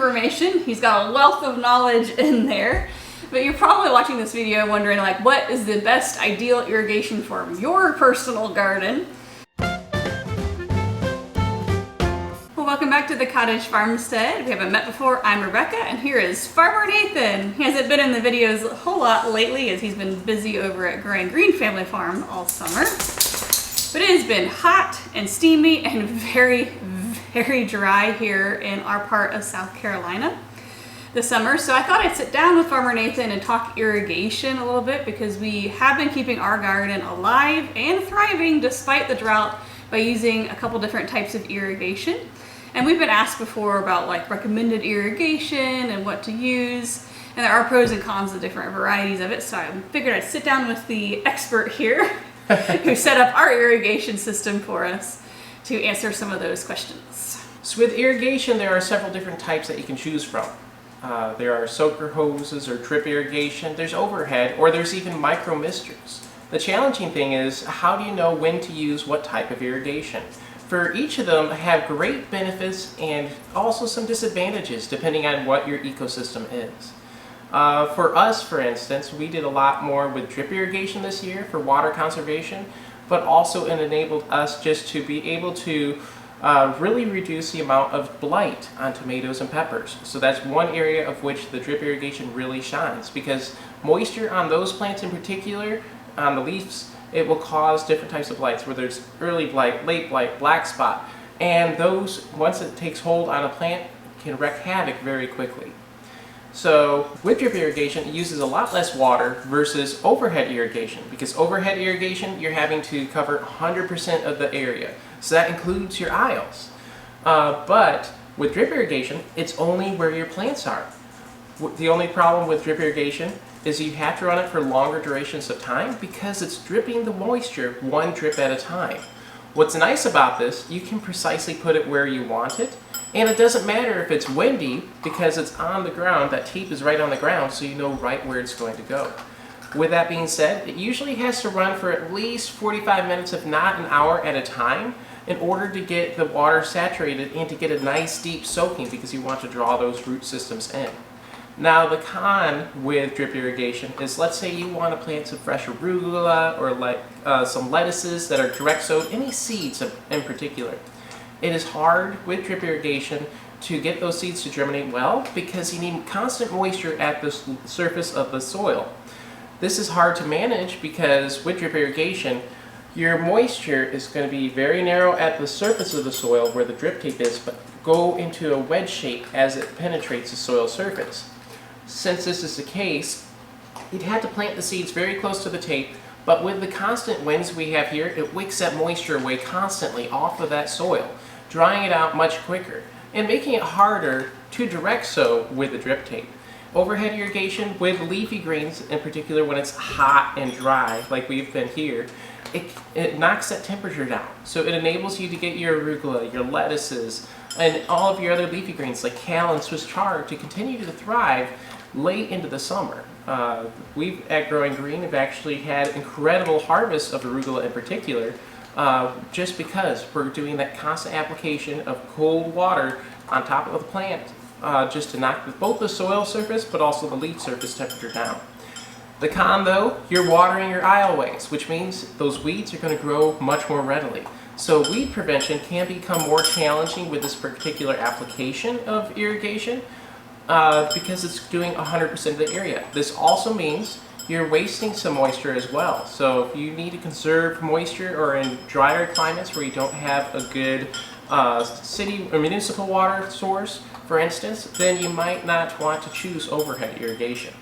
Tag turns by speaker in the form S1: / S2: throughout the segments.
S1: information. He's got a wealth of knowledge in there. But you're probably watching this video wondering, like, what is the best ideal irrigation for your personal garden? Well, welcome back to the Cottage Farmstead. We haven't met before. I'm Rebecca, and here is Farmer Nathan. He hasn't been in the videos a whole lot lately as he's been busy over at Growing Green Family Farm all summer. But it has been hot and steamy and very, very dry here in our part of South Carolina this summer. So I thought I'd sit down with Farmer Nathan and talk irrigation a little bit, because we have been keeping our garden alive and thriving despite the drought by using a couple different types of irrigation. And we've been asked before about like recommended irrigation and what to use. And there are pros and cons of different varieties of it. So I figured I'd sit down with the expert here who set up our irrigation system for us to answer some of those questions.
S2: So with irrigation, there are several different types that you can choose from. There are soaker hoses or drip irrigation, there's overhead, or there's even micro misters. The challenging thing is, how do you know when to use what type of irrigation? For each of them have great benefits and also some disadvantages depending on what your ecosystem is. For us, for instance, we did a lot more with drip irrigation this year for water conservation, but also it enabled us just to be able to really reduce the amount of blight on tomatoes and peppers. So that's one area of which the drip irrigation really shines, because moisture on those plants in particular, on the leaves, it will cause different types of blights, where there's early blight, late blight, black spot, and those, once it takes hold on a plant, can wreak havoc very quickly. So with drip irrigation, it uses a lot less water versus overhead irrigation, because overhead irrigation, you're having to cover 100% of the area. So that includes your aisles. But with drip irrigation, it's only where your plants are. The only problem with drip irrigation is you have to run it for longer durations of time, because it's dripping the moisture one drip at a time. What's nice about this, you can precisely put it where you want it, and it doesn't matter if it's windy, because it's on the ground. That tape is right on the ground, so you know right where it's going to go. With that being said, it usually has to run for at least 45 minutes, if not an hour at a time, in order to get the water saturated and to get a nice deep soaking, because you want to draw those root systems in. Now the con with drip irrigation is, let's say you want to plant some fresh arugula or like some lettuces that are direct sowed, any seeds in particular. It is hard with drip irrigation to get those seeds to germinate well, because you need constant moisture at the surface of the soil. This is hard to manage because with drip irrigation, your moisture is going to be very narrow at the surface of the soil where the drip tape is, but go into a wedge shape as it penetrates the soil surface. Since this is the case, you'd have to plant the seeds very close to the tape, but with the constant winds we have here, it wicks that moisture away constantly off of that soil, drying it out much quicker and making it harder to direct sow with the drip tape. Overhead irrigation with leafy greens, in particular when it's hot and dry like we've been here, it knocks that temperature down. So it enables you to get your arugula, your lettuces, and all of your other leafy greens like kale and Swiss chard to continue to thrive late into the summer. We at Growing Green have actually had incredible harvests of arugula in particular, just because we're doing that constant application of cold water on top of the plant, just to knock both the soil surface but also the leaf surface temperature down. The con though, you're watering your aisleways, which means those weeds are going to grow much more readily. So weed prevention can become more challenging with this particular application of irrigation, because it's doing 100% of the area. This also means you're wasting some moisture as well. So if you need to conserve moisture, or in drier climates where you don't have a good city or municipal water source, for instance, then you might not want to choose overhead irrigation.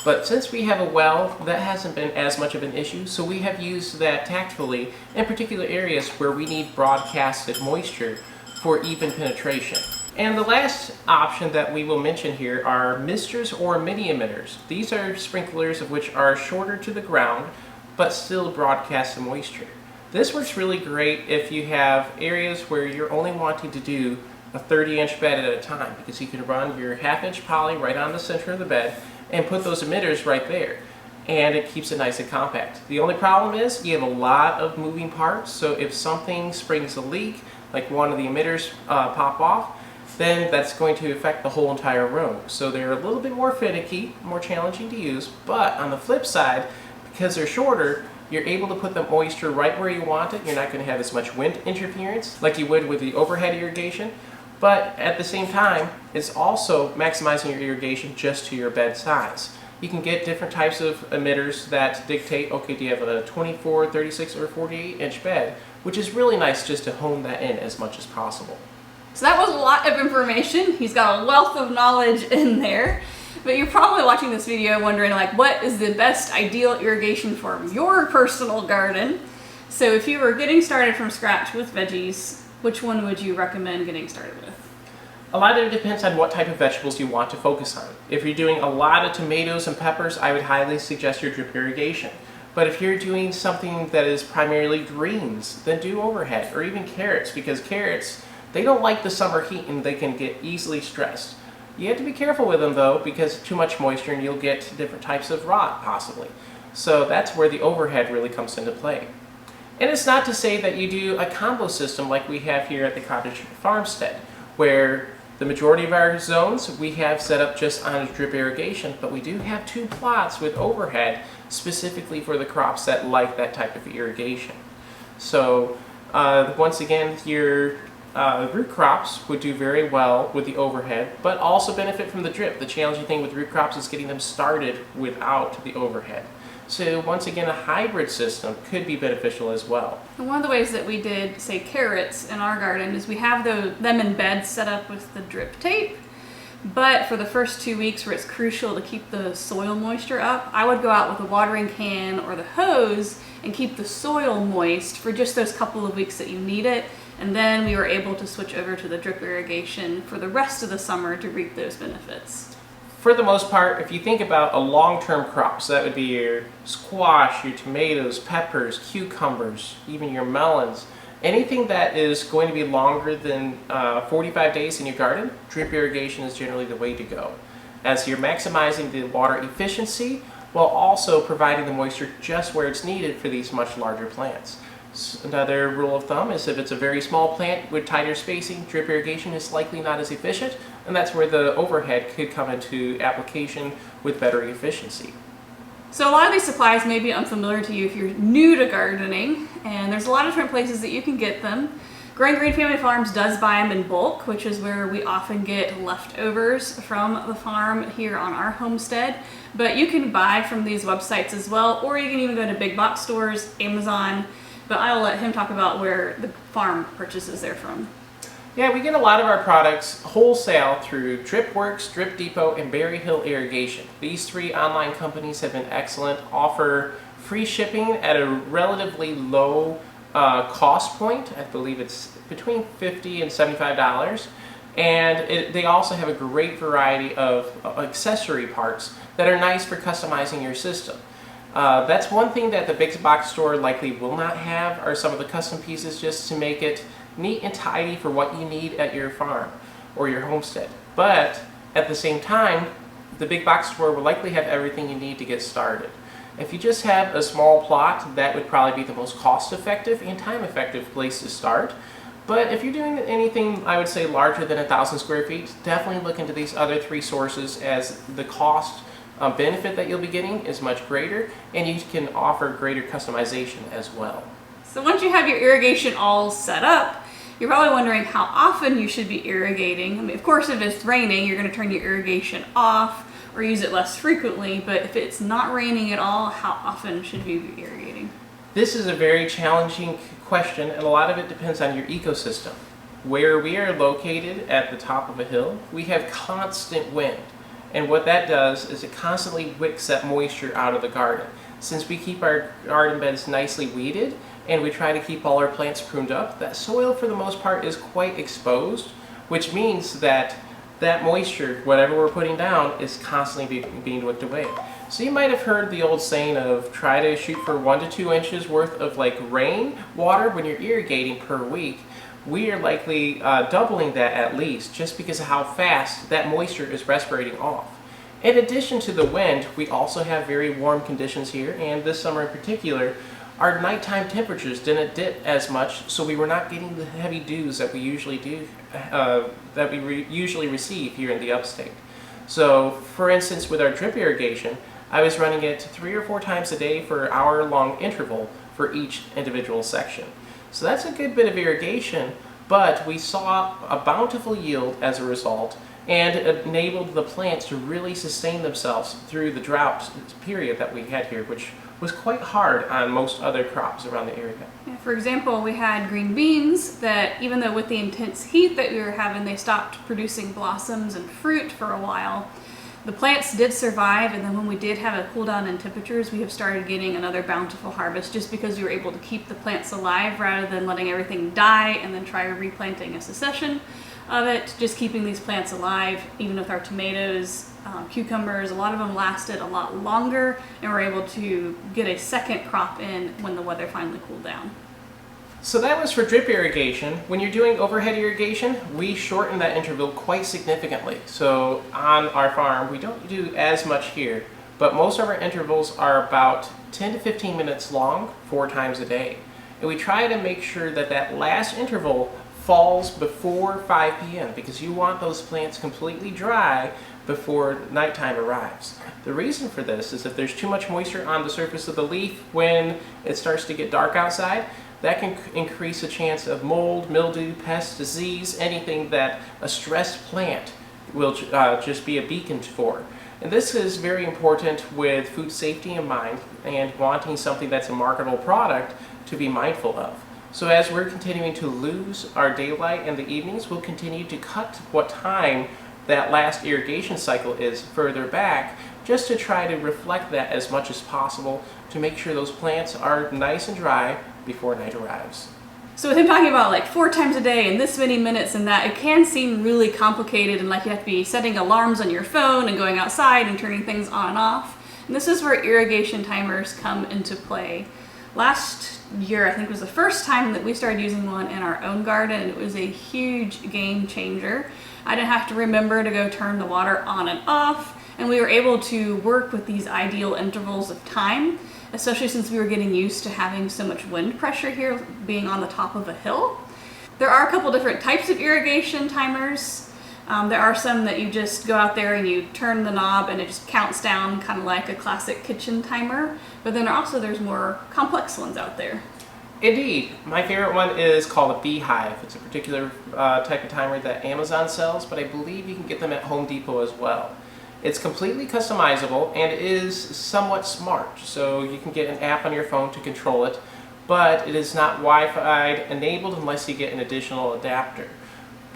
S2: But since we have a well, that hasn't been as much of an issue, so we have used that tactfully in particular areas where we need broadcasted moisture for even penetration. And the last option that we will mention here are misters or mini emitters. These are sprinklers of which are shorter to the ground, but still broadcast the moisture. This works really great if you have areas where you're only wanting to do a 30-inch bed at a time, because you can run your half-inch poly right on the center of the bed and put those emitters right there, and it keeps it nice and compact. The only problem is you have a lot of moving parts, so if something springs a leak, like one of the emitters pop off, then that's going to affect the whole entire row. So they're a little bit more finicky, more challenging to use, but on the flip side, because they're shorter, you're able to put the moisture right where you want it. You're not going to have as much wind interference like you would with the overhead irrigation, but at the same time, it's also maximizing your irrigation just to your bed size. You can get different types of emitters that dictate, okay, do you have a 24, 36, or 48-inch bed, which is really nice just to hone that in as much as possible.
S1: So that was a lot of information. He's got a wealth of knowledge in there. But you're probably watching this video wondering, like, what is the best ideal irrigation for your personal garden? So if you were getting started from scratch with veggies, which one would you recommend getting started with?
S2: A lot of it depends on what type of vegetables you want to focus on. If you're doing a lot of tomatoes and peppers, I would highly suggest your drip irrigation. But if you're doing something that is primarily greens, then do overhead, or even carrots, because carrots, they don't like the summer heat and they can get easily stressed. You have to be careful with them though, because too much moisture and you'll get different types of rot possibly. So that's where the overhead really comes into play. And it's not to say that you do a combo system like we have here at the cottage farmstead, where the majority of our zones we have set up just on drip irrigation, but we do have 2 plots with overhead specifically for the crops that like that type of irrigation. So once again, your root crops would do very well with the overhead, but also benefit from the drip. The challenging thing with root crops is getting them started without the overhead. So once again, a hybrid system could be beneficial as well.
S1: And one of the ways that we did, say, carrots in our garden is we have them in beds set up with the drip tape. But for the first 2 weeks where it's crucial to keep the soil moisture up, I would go out with a watering can or the hose and keep the soil moist for just those couple of weeks that you need it. And then we were able to switch over to the drip irrigation for the rest of the summer to reap those benefits.
S2: For the most part, if you think about a long-term crop, so that would be your squash, your tomatoes, peppers, cucumbers, even your melons, anything that is going to be longer than 45 days in your garden, drip irrigation is generally the way to go, as you're maximizing the water efficiency while also providing the moisture just where it's needed for these much larger plants. Another rule of thumb is if it's a very small plant with tighter spacing, drip irrigation is likely not as efficient, and that's where the overhead could come into application with better efficiency.
S1: So a lot of these supplies may be unfamiliar to you if you're new to gardening, and there's a lot of different places that you can get them. Green Family Farms does buy them in bulk, which is where we often get leftovers from the farm here on our homestead. But you can buy from these websites as well, or you can even go to big box stores, Amazon, but I'll let him talk about where the farm purchases they're from.
S2: Yeah, we get a lot of our products wholesale through Dripworks, Drip Depot, and Berry Hill Irrigation. These 3 online companies have been excellent, offer free shipping at a relatively low cost point. I believe it's between $50 and $75. And they also have a great variety of accessory parts that are nice for customizing your system. That's one thing that the big box store likely will not have, are some of the custom pieces just to make it neat and tidy for what you need at your farm or your homestead. But at the same time, the big box store will likely have everything you need to get started. If you just have a small plot, that would probably be the most cost-effective and time-effective place to start. But if you're doing anything, I would say, larger than 1,000 square feet, definitely look into these other 3 sources, as the cost benefit that you'll be getting is much greater, and you can offer greater customization as well.
S1: So once you have your irrigation all set up, you're probably wondering how often you should be irrigating. I mean, of course, if it's raining, you're going to turn your irrigation off or use it less frequently, but if it's not raining at all, how often should you be irrigating?
S2: This is a very challenging question, and a lot of it depends on your ecosystem. Where we are located at the top of a hill, we have constant wind. And what that does is it constantly wicks that moisture out of the garden. Since we keep our garden beds nicely weeded and we try to keep all our plants pruned up, that soil for the most part is quite exposed, which means that that moisture, whatever we're putting down, is constantly being wicked away. So you might have heard the old saying of try to shoot for 1 to 2 inches worth of rain water when you're irrigating per week. We are likely doubling that at least, just because of how fast that moisture is respirating off. In addition to the wind, we also have very warm conditions here, and this summer in particular, our nighttime temperatures didn't dip as much, so we were not getting the heavy dews that we usually do, usually receive here in the upstate. So, for instance, with our drip irrigation, I was running it 3 or 4 times a day for an hour-long interval for each individual section. So that's a good bit of irrigation, but we saw a bountiful yield as a result, and it enabled the plants to really sustain themselves through the drought period that we had here, which was quite hard on most other crops around the area.
S1: Yeah, for example, we had green beans that, even though with the intense heat that we were having, they stopped producing blossoms and fruit for a while. The plants did survive, and then when we did have a cool down in temperatures, we have started getting another bountiful harvest just because we were able to keep the plants alive rather than letting everything die and then try replanting a succession of it. Just keeping these plants alive, even with our tomatoes, cucumbers, a lot of them lasted a lot longer, and we're able to get a second crop in when the weather finally cooled down.
S2: So that was for drip irrigation. When you're doing overhead irrigation, we shorten that interval quite significantly. So on our farm, we don't do as much here, but most of our intervals are about 10 to 15 minutes long, 4 times a day. And we try to make sure that that last interval falls before 5 p.m. because you want those plants completely dry before nighttime arrives. The reason for this is if there's too much moisture on the surface of the leaf when it starts to get dark outside, that can increase a chance of mold, mildew, pest, disease, anything that a stressed plant will just be a beacon for. And this is very important with food safety in mind and wanting something that's a marketable product to be mindful of. So as we're continuing to lose our daylight in the evenings, we'll continue to cut what time that last irrigation cycle is further back, just to try to reflect that as much as possible to make sure those plants are nice and dry before night arrives.
S1: So with him talking about like 4 times a day and this many minutes and that, it can seem really complicated and like you have to be setting alarms on your phone and going outside and turning things on and off. And this is where irrigation timers come into play. Last year, I think, was the first time that we started using one in our own garden, and it was a huge game changer. I didn't have to remember to go turn the water on and off, and we were able to work with these ideal intervals of time, especially since we were getting used to having so much wind pressure here, being on the top of a hill. There are a couple different types of irrigation timers. There are some that you just go out there and you turn the knob and it just counts down, kind of like a classic kitchen timer. But then there's more complex ones out there.
S2: Indeed. My favorite one is called a beehive. It's a particular type of timer that Amazon sells, but I believe you can get them at Home Depot as well. It's completely customizable and it is somewhat smart, so you can get an app on your phone to control it, but it is not Wi-Fi enabled unless you get an additional adapter.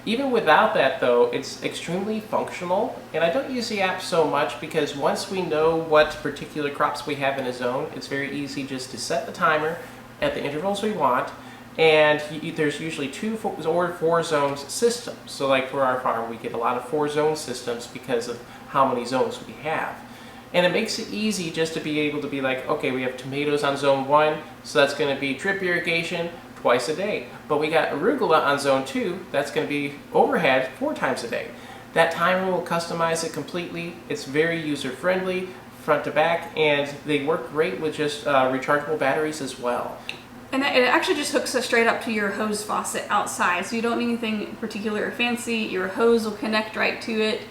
S2: Even without that though, it's extremely functional, and I don't use the app so much because once we know what particular crops we have in a zone, it's very easy just to set the timer at the intervals we want, and there's usually 2 or 4 zones systems. So like for our farm, we get a lot of 4 zone systems because of how many zones we have. And it makes it easy just to be able to be like, okay, we have tomatoes on zone 1, so that's going to be drip irrigation twice a day. But we got arugula on zone 2, that's going to be overhead 4 times a day. That timer will customize it completely. It's very user-friendly, front to back, and they work great with just rechargeable batteries as well.
S1: And it actually just hooks us straight up to your hose faucet outside, so you don't need anything particular or fancy. Your hose will connect right to it.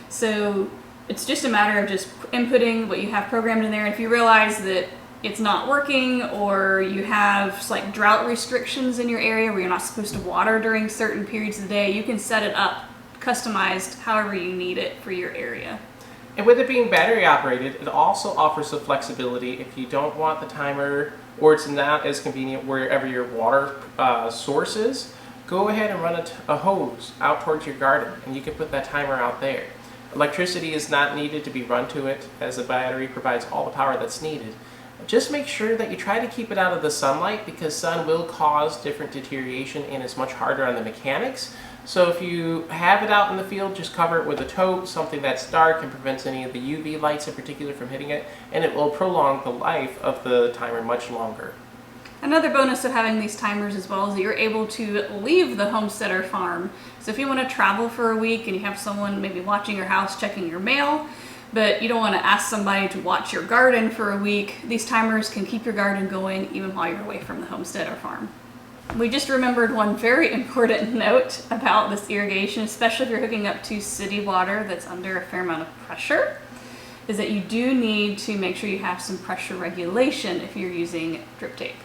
S1: So it's just a matter of just inputting what you have programmed in there. And if you realize that it's not working, or you have like drought restrictions in your area where you're not supposed to water during certain periods of the day, you can set it up customized however you need it for your area.
S2: And with it being battery operated, it also offers the flexibility if you don't want the timer, or it's not as convenient wherever your water source is, go ahead and run a hose out towards your garden and you can put that timer out there. Electricity is not needed to be run to it, as the battery provides all the power that's needed. Just make sure that you try to keep it out of the sunlight, because sun will cause different deterioration and it's much harder on the mechanics. So if you have it out in the field, just cover it with a tote, something that's dark and prevents any of the UV lights in particular from hitting it, and it will prolong the life of the timer much longer.
S1: Another bonus of having these timers as well is that you're able to leave the homesteader farm. So if you want to travel for a week and you have someone maybe watching your house, checking your mail, but you don't want to ask somebody to watch your garden for a week. These timers can keep your garden going even while you're away from the homestead or farm. We just remembered one very important note about this irrigation, especially if you're hooking up to city water that's under a fair amount of pressure, is that you do need to make sure you have some pressure regulation if you're using drip tape.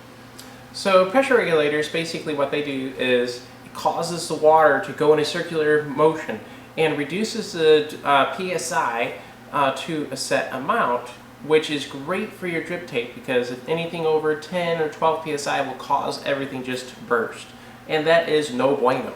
S2: So pressure regulators, basically what they do is it causes the water to go in a circular motion and reduces the PSI to a set amount, which is great for your drip tape because if anything over 10 or 12 PSI will cause everything just to burst. And that is no bueno.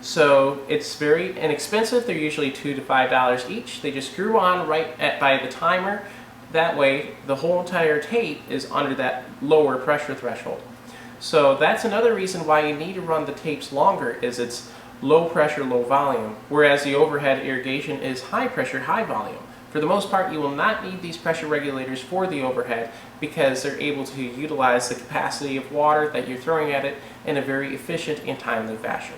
S2: So it's very inexpensive. They're usually $2 to $5 each. They just screw on by the timer. That way the whole entire tape is under that lower pressure threshold. So that's another reason why you need to run the tapes longer, is it's low pressure, low volume, whereas the overhead irrigation is high pressure, high volume. For the most part, you will not need these pressure regulators for the overhead because they're able to utilize the capacity of water that you're throwing at it in a very efficient and timely fashion.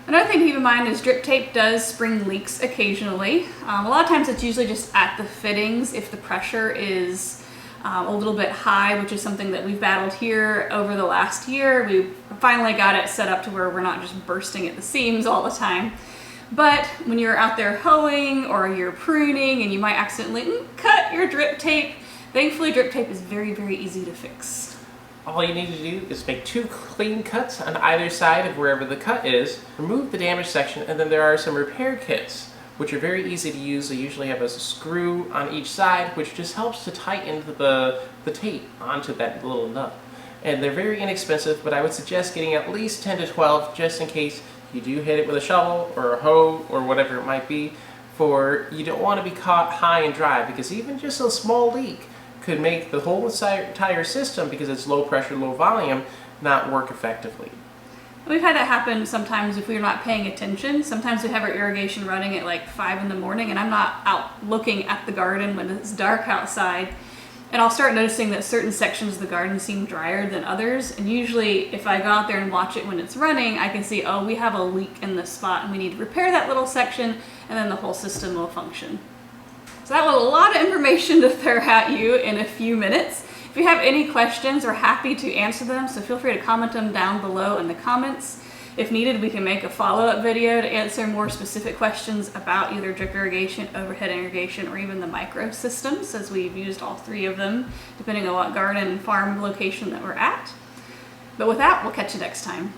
S1: Another thing to keep in mind is drip tape does spring leaks occasionally. A lot of times it's usually just at the fittings if the pressure is a little bit high, which is something that we've battled here over the last year. We finally got it set up to where we're not just bursting at the seams all the time. But when you're out there hoeing or you're pruning and you might accidentally cut your drip tape, thankfully drip tape is very, very easy to fix.
S2: All you need to do is make 2 clean cuts on either side of wherever the cut is, remove the damaged section, and then there are some repair kits, which are very easy to use. They usually have a screw on each side, which just helps to tighten the tape onto that little nut. And they're very inexpensive, but I would suggest getting at least 10 to 12 just in case you do hit it with a shovel or a hoe or whatever it might be, for you don't want to be caught high and dry, because even just a small leak could make the whole entire system, because it's low pressure, low volume, not work effectively.
S1: We've had that happen sometimes if we're not paying attention. Sometimes we have our irrigation running at like 5 in the morning and I'm not out looking at the garden when it's dark outside. And I'll start noticing that certain sections of the garden seem drier than others. And usually if I go out there and watch it when it's running, I can see, oh, we have a leak in this spot and we need to repair that little section, and then the whole system will function. So that was a lot of information to throw at you in a few minutes. If you have any questions, we're happy to answer them, so feel free to comment them down below in the comments. If needed, we can make a follow-up video to answer more specific questions about either drip irrigation, overhead irrigation, or even the micro systems, as we've used all 3 of them, depending on what garden and farm location that we're at. But with that, we'll catch you next time.